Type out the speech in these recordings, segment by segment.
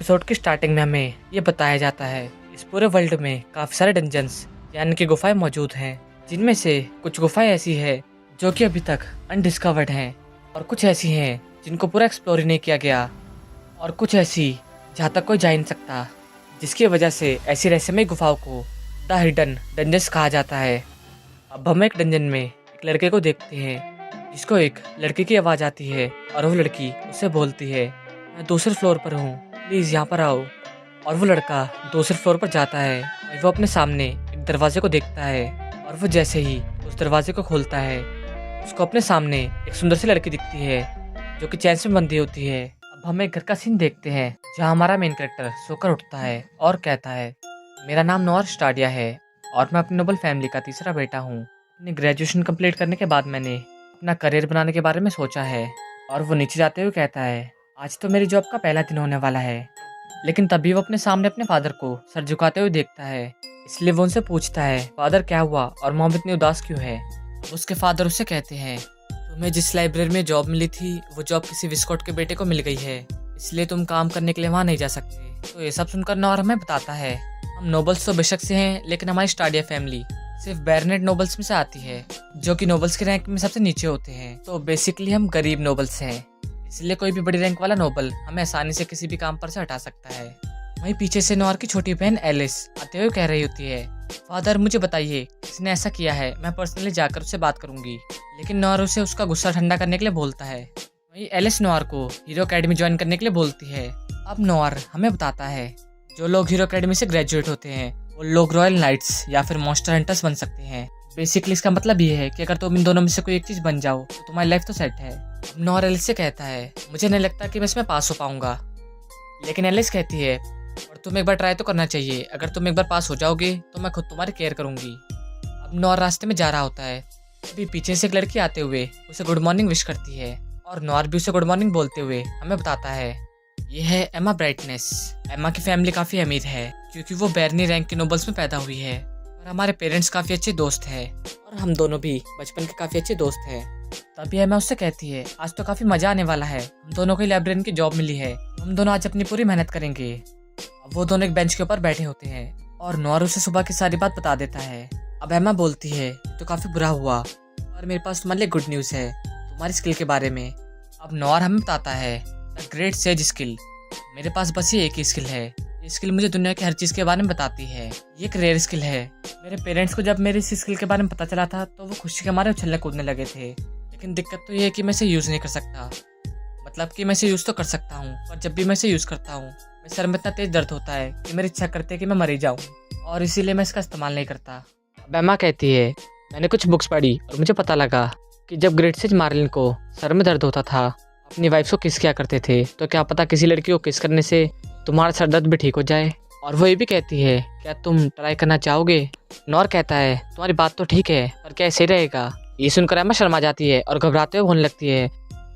Episode की starting में हमें ये बताया जाता है इस पूरे वर्ल्ड में काफ़ी सारे डंजन्स यानी कि गुफाएं मौजूद हैं, जिनमें से कुछ गुफाएं ऐसी है जो कि अभी तक अनडिस्कवर्ड हैं और कुछ ऐसी हैं जिनको पूरा एक्सप्लोर ही नहीं किया गया और कुछ ऐसी जहाँ तक कोई जा ही नहीं सकता, जिसकी वजह से ऐसी रहस्यमय गुफाओं को द हिडन डंजन्स कहा जाता है। अब हम एक डंजन में एक लड़के को देखते हैं जिसको एक लड़की की आवाज़ आती है और वो लड़की उससे बोलती है, मैं दूसरे फ्लोर पर हूँ, प्लीज़ यहाँ पर आओ। और वो लड़का दूसरे फ्लोर पर जाता है और वो अपने सामने एक दरवाजे को देखता है और वो जैसे ही उस दरवाजे को खोलता है उसको अपने सामने एक सुंदर सी लड़की दिखती है जो कि चैन से बंधी होती है। अब हम एक घर का सीन देखते हैं जहाँ हमारा मेन कैरेक्टर सोकर उठता है और कहता है, मेरा नाम नोआर स्टाडिया है और मैं अपनी नोबल फैमिली का तीसरा बेटा हूँ। अपनी ग्रेजुएशन कंप्लीट करने के बाद मैंने अपना करियर बनाने के बारे में सोचा है। और वो नीचे जाते हुए कहता है, आज तो मेरी जॉब का पहला दिन होने वाला है। लेकिन तभी वो अपने सामने अपने फादर को सर झुकाते हुए देखता है, इसलिए वो उनसे पूछता है, फादर क्या हुआ और मॉम इतनी उदास क्यों है। उसके फादर उससे कहते हैं, तुम्हें जिस लाइब्रेरी में जॉब मिली थी वो जॉब किसी विस्कॉट के बेटे को मिल गई है, इसलिए तुम काम करने के लिए वहाँ नहीं जा सकते। तो ये सब सुनकर नोआर हमें बताता है, हम नोबल्स तो बेशक से हैं लेकिन हमारी स्टाडिया फैमिली सिर्फ बैरनेट नोबल्स में से आती है जो कि नोबल्स के रैंक में सबसे नीचे होते हैं। तो बेसिकली हम गरीब नोबल्स हैं, इसलिए कोई भी बड़ी रैंक वाला नोबल हमें आसानी से किसी भी काम पर से हटा सकता है। वहीं पीछे से नोआर की छोटी बहन एलिस आते हुए कह रही होती है, फादर मुझे बताइए किसने ऐसा किया है, मैं पर्सनली जाकर उससे बात करूंगी। लेकिन नोआर उसे उसका गुस्सा ठंडा करने के लिए बोलता है। वहीं एलिस नोआर को हीरो अकेडमी ज्वाइन करने के लिए बोलती है। अब नोआर हमें बताता है, जो लोग हीरो अकेडमी से ग्रेजुएट होते हैं वो लोग रॉयल नाइट्स या फिर मॉन्स्टर हंटर्स बन सकते हैं। बेसिकली इसका मतलब ये है कि अगर तुम इन दोनों में से कोई एक चीज बन जाओ तो तुम्हारी लाइफ तो सेट है। नोआर एलिस से कहता है, मुझे नहीं लगता कि मैं इसमें पास हो पाऊंगा। लेकिन एलिस कहती है, और तुम एक बार ट्राई तो करना चाहिए, अगर तुम एक बार पास हो जाओगे तो मैं खुद तुम्हारी केयर करूंगी। अब नोआर रास्ते में जा रहा होता है, तभी पीछे से एक लड़की आते हुए उसे गुड मॉर्निंग विश करती है और नोआर भी उसे गुड मॉर्निंग बोलते हुए हमें बताता है, ये है एमा ब्राइटनेस। एमा की फैमिली काफ़ी अमीर है क्योंकि वो बैरनी रैंक के नोबल्स में पैदा हुई है और हमारे पेरेंट्स काफ़ी अच्छे दोस्त हैं और हम दोनों भी बचपन के काफ़ी अच्छे दोस्त हैं। तभी एमा उससे कहती है, आज तो काफ़ी मज़ा आने वाला है, हम दोनों को लाइब्रेरियन की जॉब मिली है, हम दोनों आज अपनी पूरी मेहनत करेंगे। अब वो दोनों एक बेंच के ऊपर बैठे होते हैं और नोआर उसे सुबह की सारी बात बता देता है। अब एमा बोलती है, तो काफ़ी बुरा हुआ और मेरे पास तुम्हारे लिए गुड न्यूज़ है, तुम्हारी स्किल के बारे में। अब नोआर हमें बताता है, द ग्रेट सेज स्किल। मेरे पास बस ये एक ही स्किल है, ये स्किल मुझे दुनिया की हर चीज़ के बारे में बताती है, ये एक रेयर स्किल है। मेरे पेरेंट्स को जब मेरी इस स्किल के बारे में पता चला था तो वो खुशी के मारे उछलने कूदने लगे थे। लेकिन दिक्कत तो ये है कि मैं इसे यूज़ नहीं कर सकता। मतलब कि मैं इसे यूज़ तो कर सकता हूँ और जब भी मैं इसे यूज़ करता हूँ मेरे सर में इतना तेज दर्द होता है कि मेरी इच्छा करती है कि मैं मरी जाऊँ और इसीलिए मैं इसका इस्तेमाल नहीं करता। अब एमा कहती है, मैंने कुछ बुक्स पढ़ी और मुझे पता लगा कि जब ग्रेट सेज मार्लिन को सर में दर्द होता था अपनी वाइफ को किस किया करते थे, तो क्या पता किसी लड़की को किस करने से तुम्हारा सर दर्द भी ठीक हो जाए। और वो ये भी कहती है, क्या तुम ट्राई करना चाहोगे। नोआर कहता है, तुम्हारी बात तो ठीक है पर क्या ऐसे रहेगा। ये सुनकर एमा शर्मा जाती है और घबराते हुए बोलने लगती है,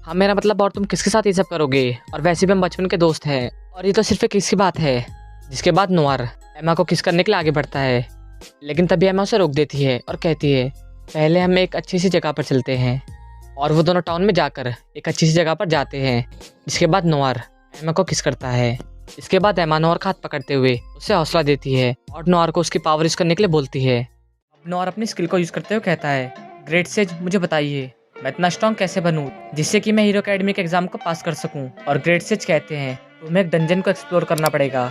हाँ मेरा मतलब और तुम किसके साथ ये सब करोगे, और वैसे भी हम बचपन के दोस्त हैं और ये तो सिर्फ एक किस की बात है। जिसके बाद नोआर एमा को किस करने के लिए आगे बढ़ता है, लेकिन तभी एमा उसे रोक देती है और कहती है, पहले हम एक अच्छी सी जगह पर चलते हैं। और वो दोनों टाउन में जाकर एक अच्छी सी जगह पर जाते हैं। जिसके बाद नोआर एमा को किस करता है। इसके बाद एमा नोआर का हाथ पकड़ते हुए उसे हौसला देती है और नोआर को उसकी पावर यूज़ करने के लिए बोलती है। अब नोआर अपनी स्किल को यूज़ करते हुए कहता है, ग्रेट सेज मुझे बताइए मैं इतना स्ट्रॉन्ग कैसे बनूं जिससे कि मैं हीरो अकेडमी के एग्जाम को पास कर सकूं। और ग्रेट सेज कहते हैं, तुम्हें एक डंजन को एक्सप्लोर करना पड़ेगा।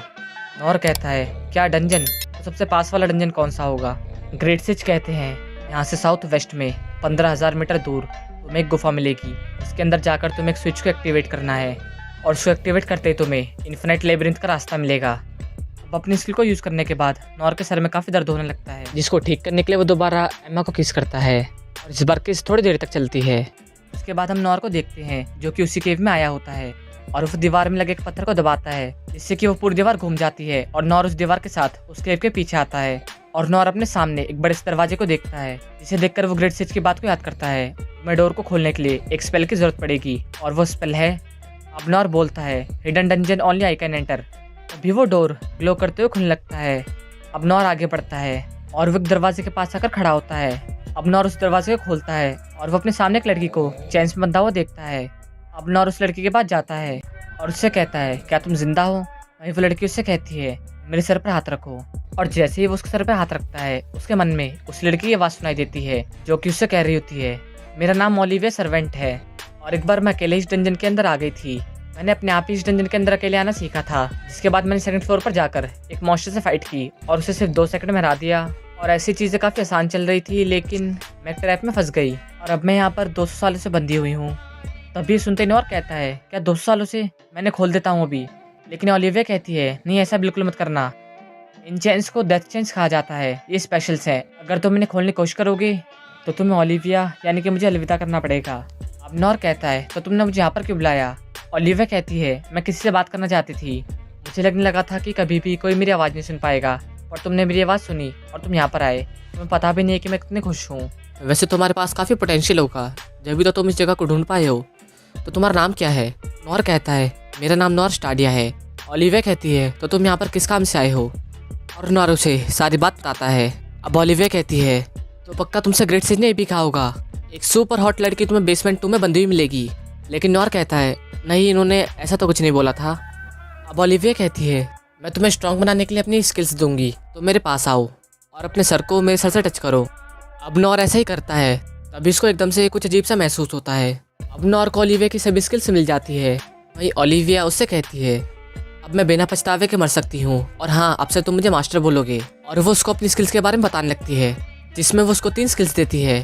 नोआर कहता है, क्या डंजन, तो सबसे पास वाला डंजन कौन सा होगा। ग्रेट सेज कहते हैं, यहाँ से साउथ वेस्ट में 15,000 मीटर दूर तुम्हें एक गुफा मिलेगी, इसके अंदर जाकर तुम्हें एक स्विच को एक्टिवेट करना है और उसको एक्टिवेट करते ही तुम्हें इन्फिनाइट लेबिरिंथ का रास्ता मिलेगा। अब अपनी स्किल को यूज़ करने के बाद नोआर के सर में काफ़ी दर्द होने लगता है, जिसको ठीक करने के लिए वो दोबारा एमा को किस करता है और इस बार किस थोड़ी देर तक चलती है। उसके बाद हम नोआर को देखते हैं जो कि उसी केव में आया होता है और वो दीवार में लगे एक पत्थर को दबाता है जिससे कि वो पूरी दीवार घूम जाती है और नोआर उस दीवार के साथ उस केव के पीछे आता है। और नोआर अपने सामने एक बड़े से दरवाजे को देखता है जिसे देखकर वो ग्रेट सेज की बात को याद करता है, मैं डोर को खोलने के लिए एक स्पेल की जरूरत पड़ेगी और वो स्पेल है। अब नोआर बोलता है, hidden dungeon only I can enter. तभी वो डोर ग्लो करते हुए खुलने लगता है। अब नोआर आगे बढ़ता है और वो एक दरवाजे के पास आकर खड़ा होता है। अब नोआर उस दरवाजे को खोलता है और वो अपने सामने एक लड़की को चैन से बंधा हुआ देखता है। अब नोआर उस लड़की के पास जाता है और उससे कहता है, क्या तुम जिंदा हो। वहीं वो लड़की उससे कहती है मेरे सर पर हाथ रखो। और जैसे ही वो उसके सर पर हाथ रखता है उसके मन में उस लड़की की आवाज़ सुनाई देती है जो कि उससे कह रही होती है मेरा नाम ओलिविया सर्वेंट है और एक बार मैं अकेले इस डंजन के अंदर आ गई थी। मैंने अपने आप ही इस डंजन के अंदर अकेले आना सीखा था, जिसके बाद मैंने सेकंड फ्लोर पर जाकर एक मॉन्स्टर से फाइट की और उसे सिर्फ 2 सेकंड में हरा दिया। और ऐसी चीज़ें काफ़ी आसान चल रही थी लेकिन मैं एक ट्रैप में फंस गई और अब मैं यहाँ पर 200 सालों से बंधी हुई हूँ। तभी सुनते नॉर कहता है क्या 200 सालों से? मैंने खोल देता हूँ अभी। लेकिन ओलिविया कहती है नहीं ऐसा बिल्कुल मत करना, इन चेन्स को डेथ चेन्स कहा जाता है, ये स्पेशल्स है, अगर तुम इन्हें खोलने की कोशिश करोगे तो तुम्हें ओलिविया यानी कि मुझे अलविदा करना पड़ेगा। अब नॉर कहता है तो तुमने मुझे यहाँ पर क्यों बुलाया? ओलिविया कहती है मैं किसी से बात करना चाहती थी, मुझे लगने लगा था कि कभी भी कोई मेरी आवाज़ नहीं सुन पाएगा और तुमने मेरी आवाज़ सुनी और तुम यहाँ पर आए। तुम्हें पता भी नहीं है कि मैं कितनी खुश हूँ। वैसे तुम्हारे पास काफ़ी पोटेंशियल होगा, जब भी तो तुम इस जगह को ढूंढ पाए हो। तो तुम्हारा नाम क्या है? नॉर कहता है मेरा नाम नॉर स्टाडिया है। ओलिविया कहती है तो तुम यहाँ पर किस काम से आए हो? और नॉर उसे सारी बात बताता है। अब ओलिविया कहती है तो पक्का तुमसे ग्रेट सेज ने ये भी कहा होगा, एक सुपर हॉट लड़की तुम्हें बेसमेंट 2 में बंधी हुई मिलेगी। लेकिन नॉर कहता है नहीं, इन्होंने ऐसा तो कुछ नहीं बोला था। अब ओलिविया कहती है मैं तुम्हें स्ट्रॉन्ग बनाने के लिए अपनी स्किल्स दूंगी, तो मेरे पास आओ और अपने सर को मेरे सर से टच करो। अब नॉर ऐसा ही करता है, तभी इसको एकदम से कुछ अजीब सा महसूस होता है। अब नॉर को ओलिविया की सभी स्किल्स मिल जाती है। वही ओलिविया उससे कहती है अब मैं बिना पछतावे के मर सकती हूँ और हाँ, अब से तुम मुझे मास्टर बोलोगे। और वो उसको अपनी स्किल्स के बारे में बताने लगती है, जिसमें वो उसको 3 स्किल्स देती है।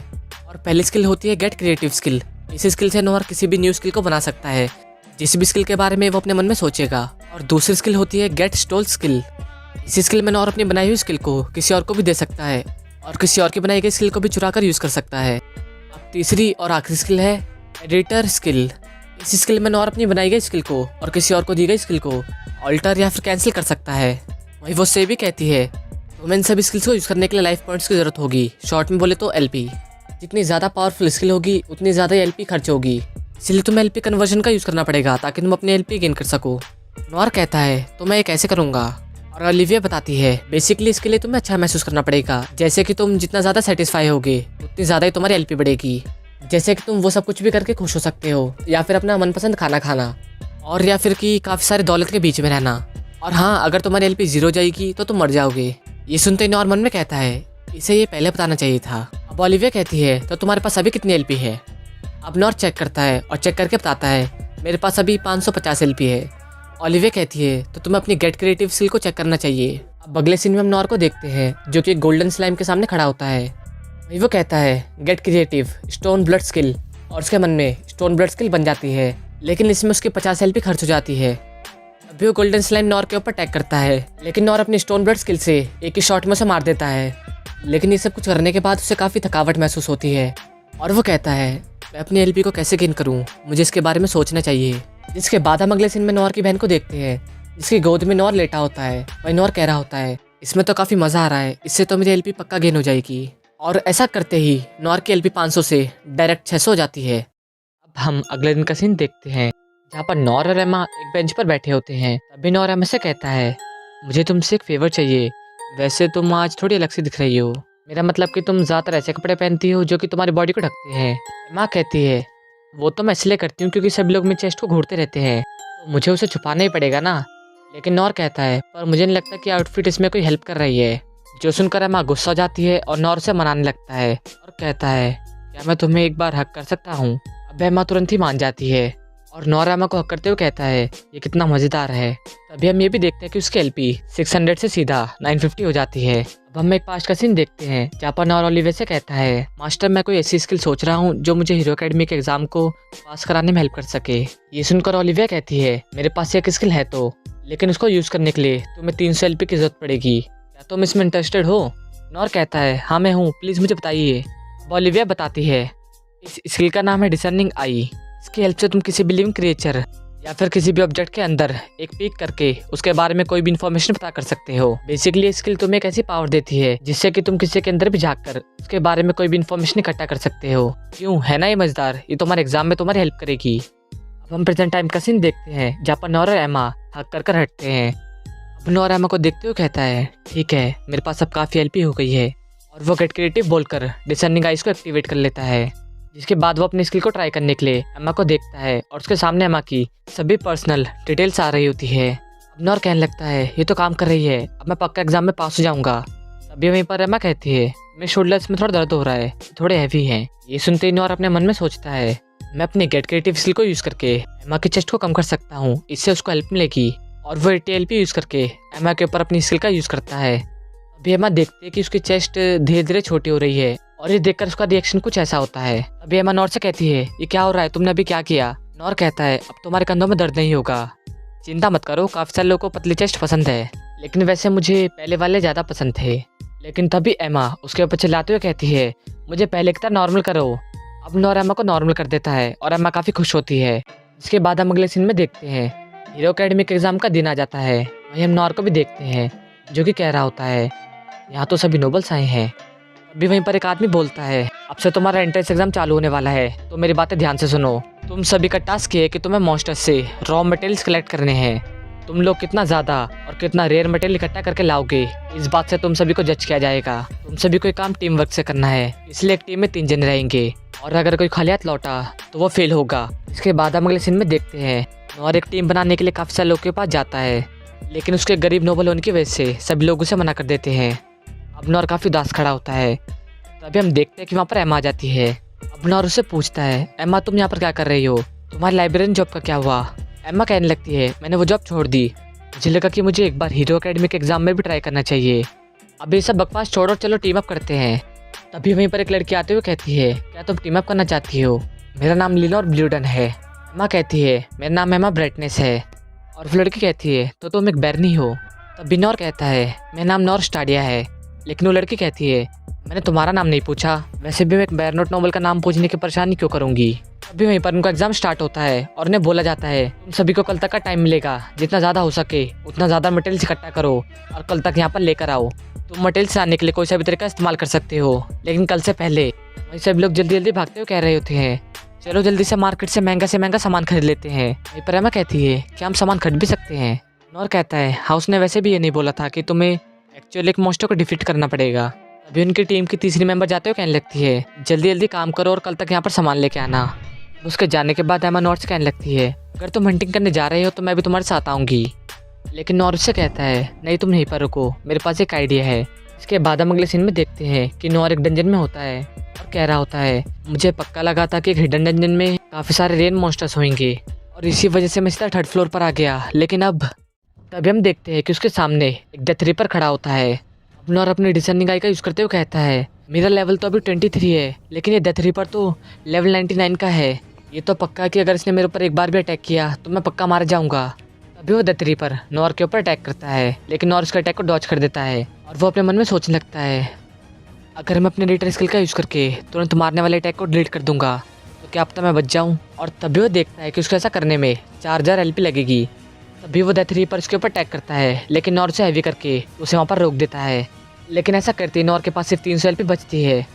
और पहली स्किल होती है गेट क्रिएटिव स्किल। इसी स्किल से नॉर किसी भी न्यू स्किल को बना सकता है, जिस भी स्किल के बारे में वो अपने मन में सोचेगा। और दूसरी स्किल होती है गेट स्टोल स्किल। इसी स्किल में नॉर अपनी बनाई हुई स्किल को किसी और को भी दे सकता है और किसी और की बनाई गई स्किल को भी चुरा कर यूज़ कर सकता है। अब तीसरी और आखिरी स्किल है एडिटर स्किल। इस स्किल में नॉर अपनी बनाई गई स्किल को और किसी और को दी गई स्किल को ऑल्टर या फिर कैंसिल कर सकता है। वही वो से भी कहती है तुम्हें इन सभी स्किल्स को यूज़ करने के लिए लाइफ पॉइंट्स की ज़रूरत होगी, शॉर्ट में बोले तो एलपी। जितनी ज़्यादा पावरफुल स्किल होगी उतनी ज़्यादा एलपी खर्च होगी, इसलिए तुम्हें एलपी कन्वर्जन का यूज़ करना पड़ेगा ताकि तुम अपने एलपी गेन कर सको। नॉर कहता है तो मैं ये कैसे करूँगा? और ओलिविया बताती है बेसिकली इसके लिए तुम्हें अच्छा महसूस करना पड़ेगा, जैसे कि तुम जितना ज़्यादा सेटिस्फाई होगे उतनी ज़्यादा ही तुम्हारी एलपी बढ़ेगी। जैसे कि तुम वो सब कुछ भी करके खुश हो सकते हो, या फिर अपना मनपसंद खाना खाना, और या फिर कि काफ़ी सारे दौलत के बीच में रहना। और हाँ, अगर तुम्हारी एलपी 0 जाएगी तो तुम मर जाओगे। ये सुनते ही नॉर मन में कहता है इसे ये पहले बताना चाहिए था। अब ओलिविया कहती है तो तुम्हारे पास अभी कितनी एलपी है? अब नॉर चेक करता है और चेक करके बताता है मेरे पास अभी 550 एलपी है। ओलिविया कहती है तो तुम्हें अपनी गेट क्रिएटिव स्किल को चेक करना चाहिए। अब अगले सीन में हम नॉर को देखते हैं जो कि एक गोल्डन स्लाइम के सामने खड़ा होता है। वही वो कहता है get creative stone blood skill, और उसके मन में स्टोन ब्लड स्किल बन जाती है, लेकिन इसमें उसकी 50 एलपी खर्च हो जाती है। अभी वो गोल्डन स्लाइम नॉर के ऊपर अटैक करता है, लेकिन नॉर अपनी स्टोन ब्लड स्किल से एक ही शॉट में उसे मार देता है। लेकिन ये सब कुछ करने के बाद उसे काफ़ी थकावट महसूस होती है और वो कहता है मैं अपनी एलपी को कैसे गेन करूँ, मुझे इसके बारे में सोचना चाहिए। जिसके बाद हम अगले सीन में नॉर की बहन को देखते हैं, जिसकी गोद में नॉर लेटा होता है। वही नॉर कह रहा होता है इसमें तो काफ़ी मज़ा आ रहा है, इससे तो मेरी एलपी पक्का गेन हो जाएगी। और ऐसा करते ही नॉर की एलपी 500 से डायरेक्ट 600 हो जाती है। अब हम अगले दिन का सीन देखते हैं जहाँ पर नॉर और एमा एक बेंच पर बैठे होते हैं। तभी नॉर एमा से कहता है मुझे तुमसे एक फेवर चाहिए, वैसे तुम आज थोड़ी अलग सी दिख रही हो, मेरा मतलब कि तुम ज़्यादातर ऐसे कपड़े पहनती हो जो कि तुम्हारी बॉडी को ढकते हैं। एमा कहती है वो तो मैं इसलिए करती हूँ क्योंकि सब लोग मेरे चेस्ट को घूरते रहते हैं, तो मुझे उसे छुपाना ही पड़ेगा ना। लेकिन नॉर कहता है पर मुझे नहीं लगता कि आउटफिट इसमें कोई हेल्प कर रही है। जो सुनकर एमा गुस्सा हो जाती है और नॉर से मनाने लगता है और कहता है क्या मैं तुम्हें एक बार हक कर सकता हूँ? अब एमा तुरंत ही मान जाती है और नॉर एमा को हक करते हुए कहता है ये कितना मज़ेदार है। तभी हम ये भी देखते हैं कि उसकी एलपी 600 से सीधा 950 हो जाती है। अब हम एक पास्ट का सीन देखते हैं जहाँ पर नॉर ओलिविया से कहता है मास्टर मैं कोई ऐसी स्किल सोच रहा हूँ जो मुझे हीरो अकेडमी के एग्जाम को पास कराने में हेल्प कर सके। ये सुनकर ओलिविया कहती है मेरे पास एक स्किल है तो, लेकिन उसको यूज़ करने के लिए तुम्हें 300 एलपी की जरूरत पड़ेगी, क्या तुम इसमें इंटरेस्टेड हो? नॉर कहता है हाँ मैं हूँ, प्लीज़ मुझे बताइए। ओलिविया बताती है इस स्किल का नाम है डिसर्निंग आई। इसकी हेल्प से तुम किसी भी लिविंग क्रिएचर या फिर किसी भी ऑब्जेक्ट के अंदर एक पीक करके उसके बारे में कोई भी इन्फॉर्मेशन पता कर सकते हो। बेसिकली स्किल तुम्हें एक ऐसी पावर देती है जिससे कि तुम किसी के अंदर भी झांककर उसके बारे में कोई भी इन्फॉर्मेशन इकट्ठा कर सकते हो। क्यों, है ना ये मजेदार? ये तुम्हारे एग्जाम में तुम्हारी हेल्प करेगी। अब हम प्रेजेंट टाइम का सीन देखते हैं जहाँ पर नॉर और एमा हक कर हटते हैं। अब नॉर एमा को देखते हुए कहता है ठीक है मेरे पास अब काफ़ी एलपी हो गई है, और वो गेट क्रिएटिव बोलकर डिसर्निंग आइज को एक्टिवेट कर लेता है। जिसके बाद वो अपनी स्किल को ट्राई करने के लिए एमा को देखता है और उसके सामने एमा की सभी पर्सनल डिटेल्स आ रही होती है। अब नॉर कहने लगता है ये तो काम कर रही है, अब मैं पक्का एग्जाम में पास हो जाऊंगा। तभी वहीं पर एमा कहती है मेरे शोल्डर्स में थोड़ा दर्द हो रहा है, थोड़े हैवी हैं। ये सुनते ही नॉर अपने मन में सोचता है मैं अपने गेट क्रिएटिव स्किल को यूज़ करके एमा की चेस्ट को कम कर सकता हूँ, इससे उसको हेल्प मिलेगी। और वो ATLP यूज़ करके एमा के ऊपर अपनी स्किल का यूज़ करता है। अभी एमा देखती है कि उसकी चेस्ट धीरे धीरे छोटी हो रही है और ये देखकर उसका रिएक्शन कुछ ऐसा होता है। अभी एमा नॉर से कहती है ये क्या हो रहा है, तुमने अभी क्या किया? नॉर कहता है अब तुम्हारे कंधों में दर्द नहीं होगा, चिंता मत करो, काफ़ी सारे लोगों को पतली चेस्ट पसंद है, लेकिन वैसे मुझे पहले वाले ज़्यादा पसंद थे। लेकिन तभी एमा उसके ऊपर चिल्लाते हुए कहती है मुझे पहले की तरह नॉर्मल करो। अब नॉर एमा को नॉर्मल कर देता है और एमा काफ़ी खुश होती है। इसके बाद हम अगले सीन में देखते हैं हीरो अकेडमिक एग्जाम का दिन आ जाता है। वहीं हम नॉर को भी देखते हैं जो कि कह रहा होता है यहाँ तो सभी नोबल्स आए हैं। अभी वहीं पर एक आदमी बोलता है अब से तुम्हारा एंट्रेंस एग्जाम चालू होने वाला है, तो मेरी बातें ध्यान से सुनो। तुम सभी का टास्क ये है कि तुम्हें मॉन्स्टर्स से रॉ मटेरियल्स कलेक्ट करने हैं। तुम लोग कितना ज़्यादा और कितना रेयर मटेरियल इकट्ठा करके लाओगे, इस बात से तुम सभी को जज किया जाएगा। तुम सभी को एक काम टीम वर्क से करना है, इसलिए एक टीम में 3 जने रहेंगे और अगर कोई खाली हाथ लौटा तो वो फेल होगा। इसके बाद हम अगले सीन में देखते हैं नॉर एक टीम बनाने के लिए काफ़ी सारे लोगों के पास जाता है, लेकिन उसके गरीब नोबल होने की वजह से सभी लोग उसे मना कर देते हैं। अब नॉर काफ़ी उदास खड़ा होता है। तभी हम देखते हैं कि वहाँ पर एमा आ जाती है। अब नॉर उससे पूछता है एमा तुम यहाँ पर क्या कर रही हो, तुम्हारी लाइब्रेरियन जॉब का क्या हुआ? एमा कहने लगती है मैंने वो जॉब छोड़ दी, मुझे लगा कि मुझे एक बार हीरो अकेडमिक एग्जाम में भी ट्राई करना चाहिए। अब ये सब बकवास छोड़ो, चलो टीम अप करते हैं। तभी वहीं पर एक लड़की आते हुए कहती है क्या तुम टीम अप करना चाहती हो? मेरा नाम लिनोर ब्लूडन है। एमा कहती है मेरा नाम एमा ब्राइटनेस है। और वो लड़की कहती है तो तुम एक बैरनी हो। तभी नॉर कहता है मेरा नाम नॉर स्टाडिया है। लेकिन वो लड़की कहती है मैंने तुम्हारा नाम नहीं पूछा, वैसे भी मैं एक बैरनोट नोबल का नाम पूछने की परेशानी क्यों करूंगी। अभी वहीं पर उनका एग्जाम स्टार्ट होता है और उन्हें बोला जाता है तुम सभी को कल तक का टाइम मिलेगा, जितना ज़्यादा हो सके उतना ज़्यादा मटेरियल्स इकट्ठा करो और कल तक यहाँ पर लेकर आओ। तुम मटेरियल्स लाने के लिए कोई सा भी तरीका इस्तेमाल कर सकते हो, लेकिन कल से पहले। वही सभी लोग जल्दी जल्दी भागते हुए कह रहे होते हैं चलो जल्दी से मार्केट से महंगा सामान खरीद लेते हैं। वहीं पर एमा कहती है क्या हम सामान खरीद भी सकते हैं? नॉर कहता है हाउस ने वैसे भी ये नहीं बोला था कि तुम्हें एक्चुअली एक मॉन्स्टर को डिफीट करना पड़ेगा। अभी उनकी टीम की तीसरी मेंबर जाते हुए कहने लगती है जल्दी जल्दी काम करो और कल तक यहाँ पर सामान लेके आना। उसके जाने के बाद एमा नॉर से कहने लगती है अगर तुम हंटिंग करने जा रहे हो तो मैं भी तुम्हारे साथ आऊँगी। लेकिन नॉर उससे कहता है नहीं तुम यहीं पर रुको, मेरे पास एक आइडिया है। इसके बाद हम अगले सीन में देखते हैं कि नॉर एक डंजन में होता है और कह रहा होता है मुझे पक्का लगा था कि एक हिडन डंजन में काफ़ी सारे रेन मॉन्स्टर्स होंगे और इसी वजह से मैं सीधा 3rd फ्लोर पर आ गया। लेकिन अब तभी हम देखते हैं कि उसके सामने एक डेथ रीपर खड़ा होता है। नॉर अपनी डिसर्निंग आई का यूज़ करते हुए कहता है मेरा लेवल तो अभी 23 है, लेकिन ये डेथ रीपर तो लेवल 99 का है। ये तो पक्का कि अगर इसने मेरे ऊपर एक बार भी अटैक किया तो मैं पक्का मार जाऊंगा। तभी वो डेथ रीपर नॉर के ऊपर अटैक करता है, लेकिन नॉर उसके अटैक को डॉच कर देता है और वो अपने मन में सोचने लगता है अगर मैं अपने रिटर स्किल का यूज़ करके तुरंत मारने वाले अटैक को डिलीट कर दूंगा तो क्या अब तक मैं बच जाऊँ। और तभी वो देखता है कि उसको ऐसा करने में 4000 LP लगेगी। तभी वो डेथ रीपर उसके ऊपर अटैक करता है, लेकिन नॉर से हैवी करके उसे वहाँ पर रोक देता है। लेकिन ऐसा करते ही नॉर के पास सिर्फ 300 LP बचती है।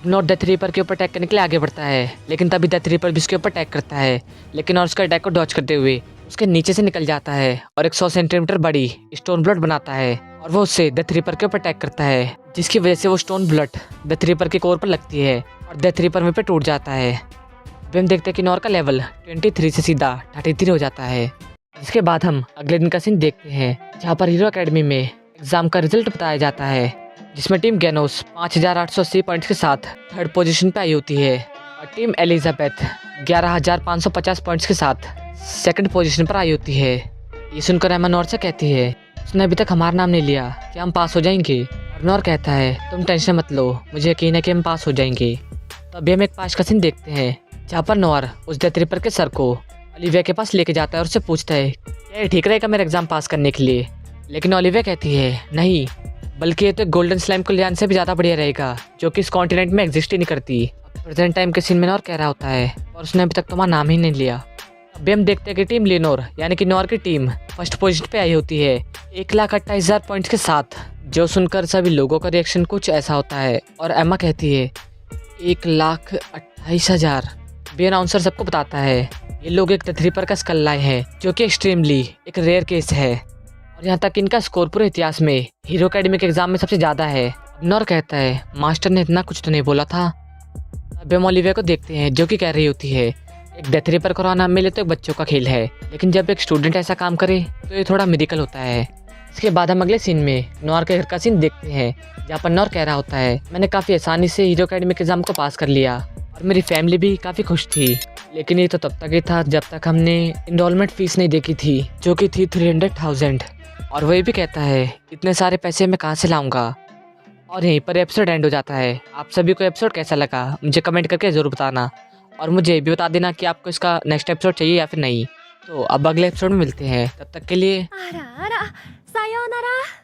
नॉर डेथ रीपर के ऊपर अटैक करने के लिए आगे बढ़ता है, लेकिन तभी डेथ रीपर भी उसके ऊपर अटैक करता है, लेकिन नॉर उसका अटैक को डॉच करते हुए उसके नीचे से निकल जाता है और 100 सेंटीमीटर बड़ी स्टोन ब्लड बनाता है और वो उससे डेथ रीपर के ऊपर अटैक करता है, जिसकी वजह से वो स्टोन ब्लड डेथ रीपर के कोर पर लगती है और डेथ रीपर में पे टूट जाता है। अभी हम देखते हैं कि नॉर का लेवल 23 से सीधा 33 हो जाता है। इसके बाद हम अगले दिन का सीन देखते हैं जहाँ पर हीरो अकेडमी में एग्जाम का रिजल्ट बताया जाता है, जिसमें टीम गैनोस 5880 पॉइंट्स के साथ 3rd पोजीशन पे आई होती है और टीम एलिजाबेथ 11550 पॉइंट्स के साथ 2nd पोजीशन पर आई होती है। ये सुनकर एमा नॉर से कहती है उसने अभी तक हमारा नाम नहीं लिया, क्या हम पास हो जाएंगे? और नॉर कहता है तुम टेंशन मत लो, मुझे यकीन है कि हम पास हो जाएंगे। तो अभी हम एक पास का सीन देखते हैं जहाँ पर नॉर उस डेथ रीपर के सर को ओलिविया के पास लेके जाता है और उससे पूछता है क्या ये ठीक रहेगा मेरा एग्जाम पास करने के लिए? लेकिन ओलिविया कहती है नहीं, बल्कि ये तो गोल्डन स्लाइम को लियान से भी ज़्यादा बढ़िया रहेगा, जो कि इस कॉन्टिनेंट में एग्जिस्ट ही नहीं करती। प्रेजेंट टाइम के सीन में नॉर कह रहा होता है और उसने अभी तक तुम्हारा नाम ही नहीं लिया। अभी हम देखते हैं कि टीम लिनोर यानी कि नॉर की टीम 1st पोजीशन पे आई होती है 1,28,000 पॉइंट्स के साथ, जो सुनकर सभी लोगों का रिएक्शन कुछ ऐसा होता है। और एमा कहती है 1,28,000। बी अनाउंसर सबको बताता है ये लोग एक डेथ रीपर का स्कल लाए हैं, जो कि एक्सट्रीमली एक रेयर केस है और यहाँ तक इनका स्कोर पूरे इतिहास में हीरो अकेडमिक एग्जाम में सबसे ज़्यादा है। नॉर कहता है मास्टर ने इतना कुछ तो नहीं बोला था। अब हम ओलिविया को देखते हैं जो कि कह रही होती है एक डेथ रेपर करवाना मेरे लिए तो एक बच्चों का खेल है, लेकिन जब एक स्टूडेंट ऐसा काम करे तो ये थोड़ा मिरेकल होता है। इसके बाद हम अगले सीन में नौर के घर का सीन देखते हैं, जहाँ पर नौर कह रहा होता है, मैंने काफ़ी आसानी से हीरो अकेडमी के एग्जाम को पास कर लिया और मेरी फैमिली भी काफ़ी खुश थी। लेकिन ये तो तब तक ही था जब तक हमने इनरोलमेंट फीस नहीं देखी थी, जो कि थी 300,000। और वही भी कहता है, इतने सारे पैसे मैं कहाँ से लाऊंगा। और यहीं पर एपिसोड एंड हो जाता है। आप सभी को एपिसोड कैसा लगा मुझे कमेंट करके ज़रूर बताना, और मुझे ये भी बता देना कि आपको इसका नेक्स्ट एपिसोड चाहिए या फिर नहीं। तो अब अगले एपिसोड में मिलते हैं, तब तक के लिए あらあら、さようなら。